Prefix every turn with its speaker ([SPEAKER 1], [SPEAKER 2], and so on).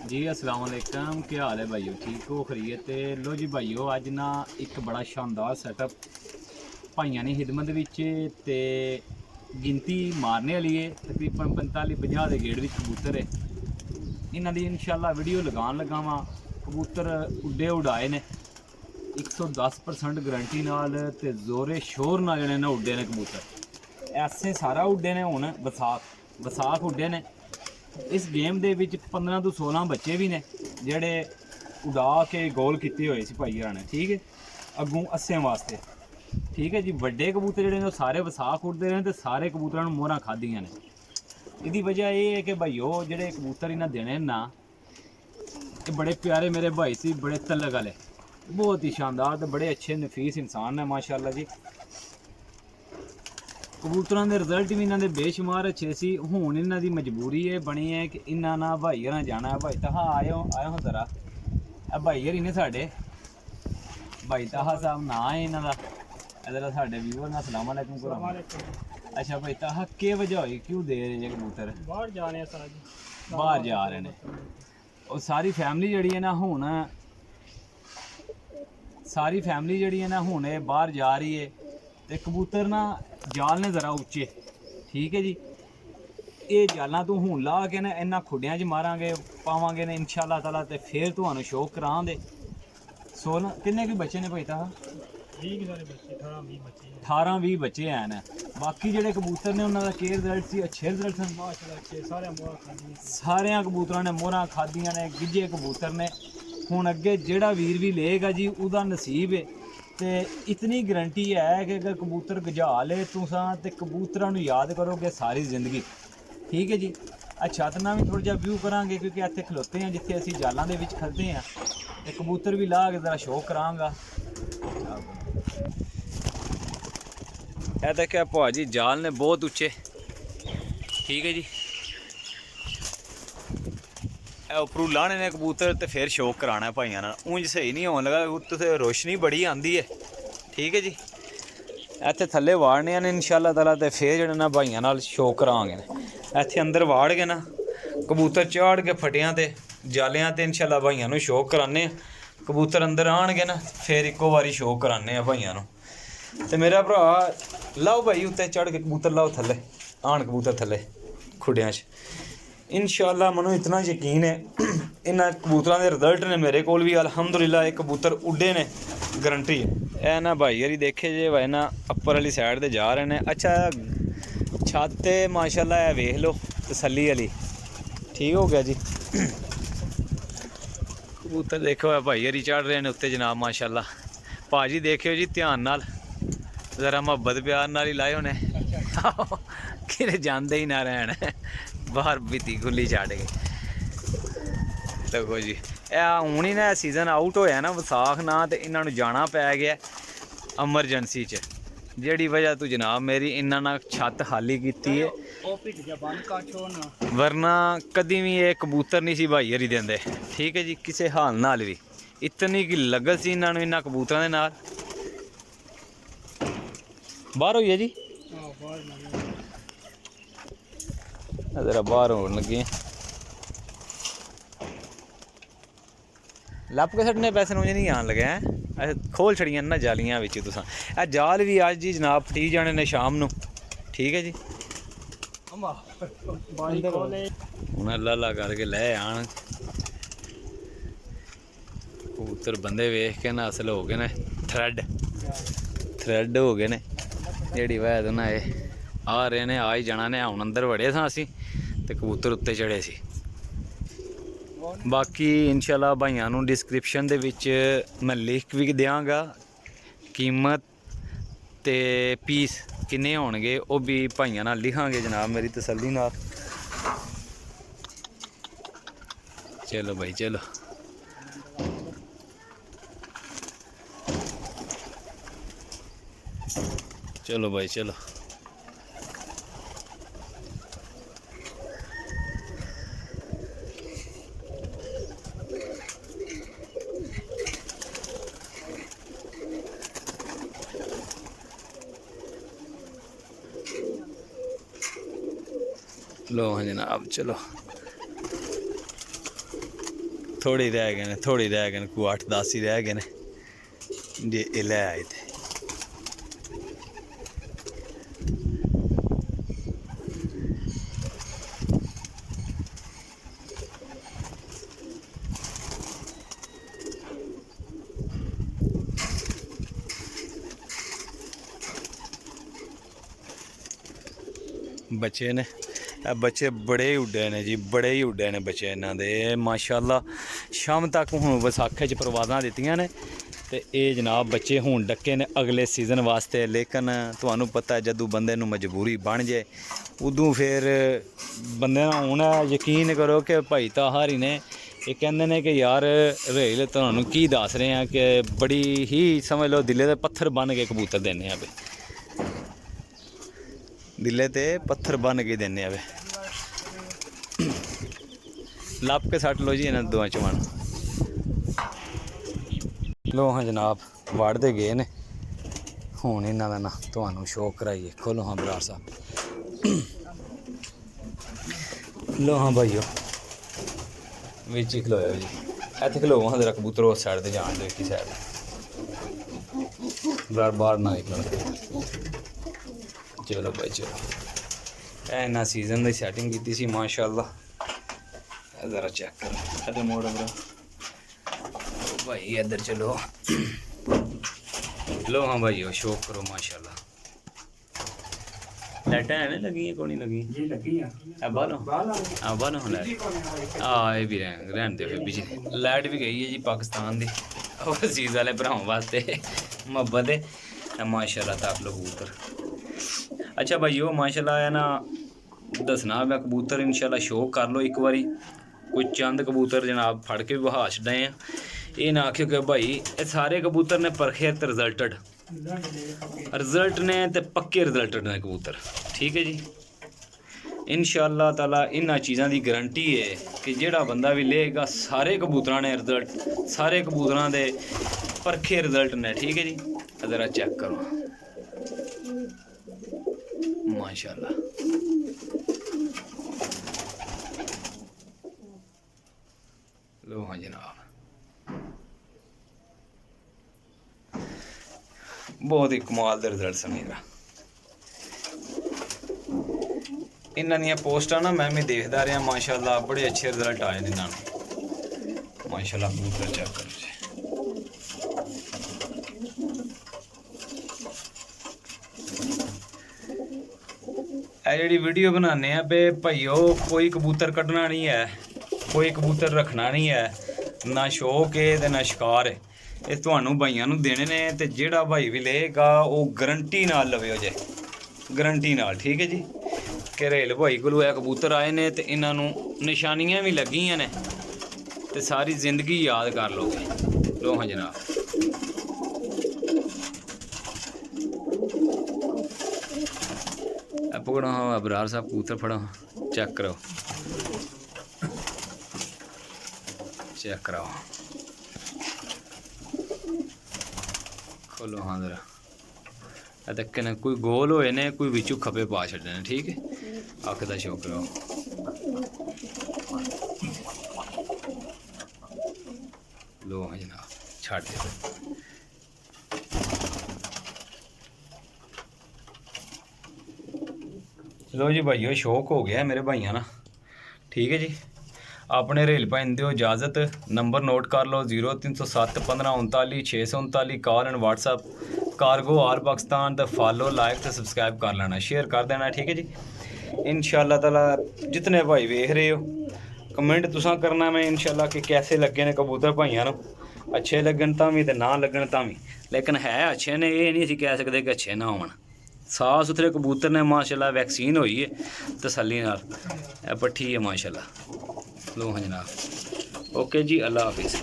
[SPEAKER 1] जी अस्सलाम वालेकुम, क्या हाल है भाइयों? ठीक हो? खरीत? लो जी भाइयों, अज ना एक बड़ा शानदार सैटअप भाइयों की खिदमत विच ते गिनती मारने वाली है। तकरीबन 45-50 के गेड़ विच कबूतर है। इन्हां दी इंशाल्लाह वीडियो लगान लगा वां। कबूतर उड्डे उड़ाए ने 110% गारंटी नाल ते जोरे शोर नाल जने ने उड्डे ने कबूतर। ऐसे सारा उड्डे ने। हुण वसाख उड्डे ने। इस गेम दे विच 15 तो 16 बच्चे भी ने जेह्ड़े उड़ा के गोल किए हुए सी भाई ने। ठीक है, अग्गों अस्सें वास्ते। ठीक है जी, वड्डे कबूतर जेह्ड़े ने सारे वसाख उड़दे ने ते सारे कबूतरां नूं मोहरां खाद्धियां ने। इहदी वजह यह है कि भाईओ जेह्ड़े कबूतर इन्हां देने ना, ये बड़े प्यारे मेरे भाई सी, बड़े तलक वाले, बहुत ही शानदार ते बड़े अच्छे नफीस इंसान ने माशाअल्लाह जी। कबूतरों के रिजल्ट भी इन्होंने बेशुमार अच्छे सी। हुण इन्हां दी मजबूरी ये बनी है कि इन्हां ना भाई हरां जाना है। भाई ताहा आयो हो जरा, भाई हरी ने साढ़े, भाई ताहा साहब ना है इन्हां दा। इधर साढ़े व्यूअर ने अस्सलाम वालेकुम करो। अच्छा भाई ताहा के वजह हुई, क्यों दे रहे जे कबूतर?
[SPEAKER 2] बाहर जा रहे हैं सर जी,
[SPEAKER 1] बाहर जा रहे हैं। और सारी फैमिली जड़ी है ना हुण, सारी फैमिली जड़ी है ना हुण बाहर जा रही है। ते कबूतर ना जाल ने ज़रा उच्चे। ठीक है जी, ये जालां तू हुण ला के ना इन्हां खुड्डियां च मारांगे पावांगे ने इंशाअल्लाह ताला, ते फिर तुहानूं शौक करांदे। 16 किन्ने के बच्चे ने भाई ताहा?
[SPEAKER 2] 20 सारे बच्चे, 18-20 बच्चे हैं।
[SPEAKER 1] 18-20 बच्चे हैं। बाकी जेह्ड़े कबूतर ने उन्हां दा केह् रिजल्ट सी? अच्छे रिजल्ट सन
[SPEAKER 2] माशाल्लाह अच्छे, सारे मोहरा खादियां।
[SPEAKER 1] सारियां कबूतरां ने मोहरां खादियां ने, गिज्जे कबूतर ने। हुण अग्गे जेह्ड़ा वीर भी लेगा जी उहदा नसीब है। ते इतनी गारंटी है कि अगर कबूतर गजा ले तुसां ते कबूतरां नूं याद करोगे सारी जिंदगी। ठीक है जी, छत नाल भी थोड़ा जिहा व्यू करांगे क्योंकि इत्थे खलोते हैं जिथे असीं जालां दे विच खड़दे हैं। ते कबूतर भी ला के जरा शौक करांगा। ਇਹ देखिए भाजी जाल ने बहुत उच्चे। ठीक है जी, उपरों लाने ने कबूतर तो फिर शौक कराना भाइयों ना। ऊंज सही नहीं होने लगा, उत्थे रोशनी बड़ी आती है। ठीक है जी, इत्थे थल्ले वाड़ने ने इंशाअल्लाह ताला, तो फिर जेह्ड़े ना भाइयों नाल शौक करांगे। इत्थे अंदर वाड़ के ना कबूतर चाड़ के फटियां ते जालियां ते इंशाअल्लाह भाइयों नूं शौक कराने। कबूतर अंदर आने ना फिर इक्को बारी शौक कराने भाइयों नूं। ते मेरा भरा लाओ भाई उत्ते चढ़ के कबूतर लाओ थल्ले, आन कबूतर थल्ले खुड्डियां च। इंशाअल्लाह मनो इतना यकीन है इन्हां कबूतरां दे रिजल्ट ने मेरे कोल भी अल्हम्दुलिल्लाह। ये कबूतर उड्डे ने, गारंटी है। ए ना भाई यारी देखे जे भाई ना अप्पर वाली साइड ते जा रहे ने। अच्छा छत ते माशाअल्लाह है वेख लो, तसल्ली वाली। ठीक हो गया जी। कबूतर देखो है भाई यारी चढ़ रहे ने उत्ते जनाब माशाअल्लाह। भाजी देखियो जी ध्यान नाल, जरा मुहब्बत प्यार नाल ही लाए होने कि जाते ही ना रहन बाहर बीती खुली छड़ के। देखो जी हूँ ही ना सीजन आउट होया ना वसाख ना, तो इन्होंने जाना पै गया एमरजेंसी च, जेड़ी वजह तो जनाब मेरी इन्हों ने छत खाली की है। वरना कदी भी ये कबूतर नहीं सी भाई हरी देंदे। ठीक है जी, किसी हाल नाल भी इतनी की लगत सी इन्होंने इन्होंने कबूतरों के नाल। बाहर होई है जी, जरा बाहर होने लगे लप के सट्टने पैसे मुझे नहीं आन लगे हैं। अच्छा खोल छड़ियां ना जालियां बिच तुसां। ए जाल भी अज जी जनाब फटी जाने ने शाम नूं। ठीक है जी, हूँ अल्लाह अल्लाह करके लै आन कबूतर। बंदे वेख के ना असल हो गए ने थ्रैड हो गए ने, जेह्ड़ी वजह तो ना आ रहे ने, आ ही जाना ने। हुण अंदर वड़े सां असीं ते कबूतर उत्ते चढ़े सी। बाकी इंशाअल्लाह भाइयों नूं डिस्क्रिप्शन दे विच मैं लिख भी देंगा कीमत ते पीस किन्ने होणगे, वो भी भाइयों नाल लिखांगे जनाब मेरी तसल्ली नाल। चलो भाई चलो, चलो भाई चलो। लो हाँ जनाब चलो।
[SPEAKER 3] ਥੋੜੀ ਰਹਿ ਗਏ ਨੇ ਕੋਈ 8-10 ਹੀ ਰਹਿ ਗਏ ਨੇ ਜੇ ਇਹ ਲੈ ਆਏ ਤੇ ਬੱਚੇ ਨੇ ਇਹ ਬੱਚੇ ਬੜੇ ਹੀ ਉੱਡੇ ਨੇ ਜੀ, ਬੜੇ ਹੀ ਉੱਡੇ ਨੇ ਬੱਚੇ ਇਹਨਾਂ ਦੇ ਮਾਸ਼ਾਅੱਲਾ। ਸ਼ਾਮ ਤੱਕ ਹੁਣ ਵਿਸਾਖੀ 'ਚ ਪ੍ਰਵਾਜ਼ਾਂ ਦਿੱਤੀਆਂ ਨੇ ਤੇ ਇਹ ਜਨਾਬ ਬੱਚੇ ਹੁਣ ਡੱਕੇ ਨੇ ਅਗਲੇ ਸੀਜ਼ਨ ਵਾਸਤੇ। ਲੇਕਿਨ ਤੁਹਾਨੂੰ ਪਤਾ ਜਦੋਂ ਬੰਦੇ ਨੂੰ ਮਜਬੂਰੀ ਬਣ ਜਾਏ ਉਦੋਂ ਫਿਰ ਬੰਦੇ ਨੂੰ ਹੁਣ ਯਕੀਨ ਕਰੋ ਕਿ ਭਾਈ ਤਾਹਾਰੀ ਨੇ ਇਹ ਕਹਿੰਦੇ ਨੇ ਕਿ ਯਾਰ ਰੇਲ ਤੁਹਾਨੂੰ ਕੀ ਦੱਸ ਰਹੇ ਆ ਕਿ ਬੜੀ ਹੀ ਸਮਝ ਲਓ ਦਿਲੇ ਦੇ ਪੱਥਰ ਬਣ ਕੇ ਕਬੂਤਰ ਦਿੰਦੇ ਆ ਵੇ, ਦਿਲੇ ਤੇ ਪੱਥਰ ਬਣ ਕੇ ਦਿੰਦੇ ਆ ਵੇ। ਲੱਭ ਕੇ ਸੱਟ ਲਓ ਜੀ ਇਹਨਾਂ ਦੋਵਾਂ ਚੋਂ। ਲੋ ਹਾਂ ਜਨਾਬ ਵੜਦੇ ਗਏ ਨੇ, ਹੁਣ ਇਹਨਾਂ ਦਾ ਨਾ ਤੁਹਾਨੂੰ ਸ਼ੌਕ ਕਰਾਈਏ। ਖੋਲੋ ਹਾਂ ਬਰਾੜ ਸਾਹਿਬ, ਲੋ ਹਾਂ ਭਾਈਓ ਵਿੱਚ ਹੀ ਖਲੋਇਆ ਜੀ, ਇੱਥੇ ਖਲੋ ਹਾਂ ਜਰਾ ਕਬੂਤਰ ਉਸ ਸਾਈਡ ਤੇ ਜਾਣ ਦੇ, ਕੀ ਸਾਈਡ ਬਾਹਰ ਨਾ ਨਿਕਲਣ। ਚਲੋ ਭਾਈ ਚਲੋ, ਇਹ ਇਹਨਾਂ ਸੀਜ਼ਨ ਦੀ ਸੈਟਿੰਗ ਕੀਤੀ ਸੀ ਮਾਸ਼ਾਅੱਲਾ। ज़रा चेक करो अरे मोड़ बरो भाई इधर चलो। लो हाँ भाई शौक करो माशाल्लाह। लाइट है ना लगी है कौन नहीं लगी जी लगी है बालो बालो लाइट ये भी रहने दे फिर बिजली लाइट भी गई है जी पाकिस्तान दी और चीज़ वाले भरावां वास्ते मुहब्बत है माशाल्लाह। ताक लो कबूतर अच्छा भाई माशाल्लाह है ना दसना मैं कबूतर इंशाल्लाह शौक कर लो एक बारी। कोई चंद कबूतर जनाब फड़ के भी बहा छड़े हैं, ये ना आखियो कि भाई ये सारे कबूतर ने परखे ते रिजल्ट ने ते पक्के रिजल्ट ने कबूतर, ठीक है जी। इंशाअल्लाह ताला इन्हां चीज़ां दी गारंटी है कि जेड़ा बंदा भी लेगा सारे कबूतरां ने रिजल्ट, सारे कबूतरां दे परखे रिजल्ट ने, ठीक है जी। ज़रा चेक करो माशाअल्लाह। लो हाँ जनाब बहुत ही कमाल दे रिजल्ट समीरा। इन्हां दियां पोस्टां ना मैं भी देखदा रहा माशाअल्लाह, बड़े अच्छे रिजल्ट आए ने इन्हां नूं माशाअल्लाह। कबूतर चेक करो जी, जी वीडियो बनाने पे भाईओ कोई कबूतर कड्ढना नहीं है, कोई कबूतर रखना नहीं है, ना शौक है ते ना शिकार है। ये तुहानू भाइयों नूं देने ने ते जेड़ा भाई भी लेगा वो गारंटी नाल लवे जे, गारंटी नाल, ठीक है जी। कि रेल भाई कोलों ये कबूतर आए ने ते इन्हां नूं निशानियां भी लगियां ने ते सारी जिंदगी याद कर लोगे। लो हाँ जनाब पकड़ो हाँ अबरार साहब कबूतर फड़ो, चेक करो चेक कराओ, खोलो हाँ जरा तक ने कोई गोल होए ने, कोई विचू खपे पा छड़े ने, ठीक है। अख का शौक कराओ। लो हाँ जनाब छाड़ दे। लो जी भाइयों शौक हो गया मेरे भाइयों ना, ठीक है जी। अपने रेल भाई दो इजाज़त, नंबर नोट कर लो 0307 15 39 639, कॉल एंड व्हाट्सअप कार्गो आल पाकिस्तान। तो फॉलो लाइक तो सब्सक्राइब कर लेना, शेयर कर देना, ठीक है जी। इंशाअल्लाह ताला जितने भाई वेख रहे हो कमेंट तुसा करना मैं इंशाअल्लाह कि कैसे लगे ने कबूतर भाइयों को, अच्छे लगन तां भी ते ना लगन तां भी, लेकिन है अच्छे ने, ये नहीं असीं कह सकते कि अच्छे ना होण। साफ सुथरे कबूतर ने माशाल्लाह, वैक्सीन हुई है तसल्ली नाल, पट्ठी है माशाल्लाह। लो हाँ जनाब ओके जी, अल्लाह हाफिज़।